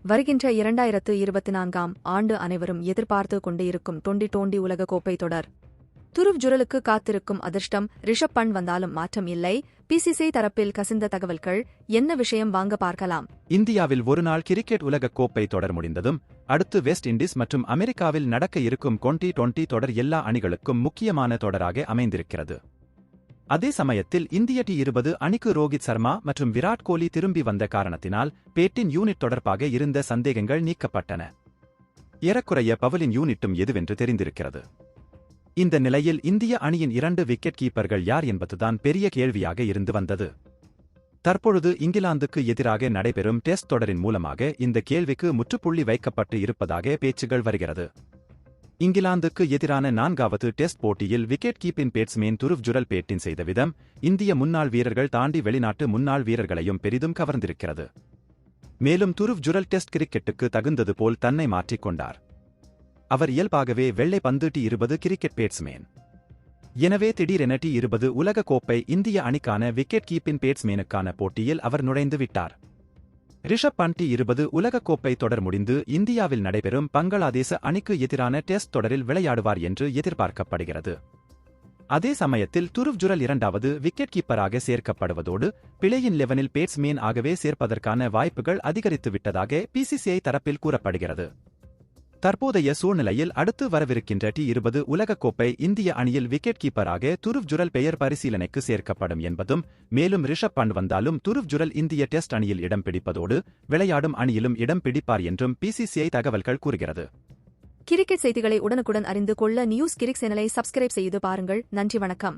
வருகின்ற 2024ஆம் ஆண்டு அனைவரும் எதிர்பார்த்து கொண்டு இருக்கும் டுவெண்டி உலகக்கோப்பை தொடர். துருவ் ஜுரலுக்கு காத்திருக்கும் அதிர்ஷ்டம். ரிஷப் பண்ட் வந்தாலும் மாற்றம் இல்லை. பிசிசிஐ தரப்பில் கசிந்த தகவல்கள். என்ன விஷயம் வாங்க பார்க்கலாம். இந்தியாவில் ஒருநாள் கிரிக்கெட் உலகக் கோப்பை தொடர் முடிந்ததும் அடுத்து வெஸ்ட் இண்டீஸ் மற்றும் அமெரிக்காவில் நடக்க இருக்கும் டுவெண்டி தொடர் எல்லா அணிகளுக்கும் முக்கியமான தொடராக அமைந்திருக்கிறது. அதே சமயத்தில் இந்திய டி20 அணிக்கு ரோஹித் சர்மா மற்றும் விராட் கோலி திரும்பி வந்த காரணத்தினால் பேட்டின் யூனிட் தொடர்பாக இருந்த சந்தேகங்கள் நீக்கப்பட்டன. ஏறக்குறைய பவலின் யூனிட்டும் எதுவென்று தெரிந்திருக்கிறது. இந்த நிலையில் இந்திய அணியின் 2 விக்கெட் கீப்பர்கள் யார் என்பதுதான் பெரிய கேள்வியாக இருந்து வந்தது. தற்பொழுது இங்கிலாந்துக்கு எதிராக நடைபெறும் டெஸ்ட் தொடரின் மூலமாக இந்த கேள்விக்கு முற்றுப்புள்ளி வைக்கப்பட்டு இருப்பதாக பேச்சுகள் வருகிறது. இங்கிலாந்துக்கு எதிரான 4வது டெஸ்ட் போட்டியில் wicket keeping batsman Dhruv Jurel batting செய்த விதம் இந்திய முன்னாள் வீரர்கள் தாண்டி வெளிநாட்டு முன்னாள் வீரர்களையும் பெரிதும் கவர்ந்திருக்கிறது. மேலும் துருவ் ஜுரல் டெஸ்ட் கிரிக்கெட்டுக்கு தகுந்தது போல் தன்னை மாற்றிக் கொண்டார். அவர் இயல்பாகவே வெள்ளை பந்து டி20 கிரிக்கெட் பேட்ஸ்மேன். எனவே திடீரென டி20 உலக கோப்பை இந்திய அணிக்கான விக்கெட் கீப்பிங் பேட்ஸ்மேனுக்கான போட்டியில் அவர் நுழைந்து விட்டார். ரிஷப் பண்ட் டி20 உலகக்கோப்பை தொடர் முடிந்து இந்தியாவில் நடைபெறும் பங்களாதேச அணிக்கு எதிரான டெஸ்ட் தொடரில் விளையாடுவார் என்று எதிர்பார்க்கப்படுகிறது. அதே சமயத்தில் துருவ் ஜுரல் 2வது விக்கெட் கீப்பராக சேர்க்கப்படுவதோடு பிளேயின் 11இல் பேட்ஸ்மேன் ஆகவே சேர்ப்பதற்கான வாய்ப்புகள் அதிகரித்துவிட்டதாக பிசிசிஐ தரப்பில் கூறப்படுகிறது. தற்போதைய சூழ்நிலையில் அடுத்து வரவிருக்கின்ற டி20 உலகக்கோப்பை இந்திய அணியில் விக்கெட் கீப்பராக துருவ் ஜுரல் பெயர் பரிசீலனைக்கு சேர்க்கப்படும் என்பதும், மேலும் ரிஷப் பண்ட் வந்தாலும் துருவ் ஜுரல் இந்திய டெஸ்ட் அணியில் இடம் பிடிப்பதோடு விளையாடும் அணியிலும் இடம் பிடிப்பார் என்றும் பிசிசிஐ தகவல்கள் கூறுகிறது. கிரிக்கெட் செய்திகளை உடனுக்குடன் அறிந்து கொள்ள நியூஸ் கிரிக் சேனலை சப்ஸ்கிரைப் செய்து பாருங்கள். நன்றி, வணக்கம்.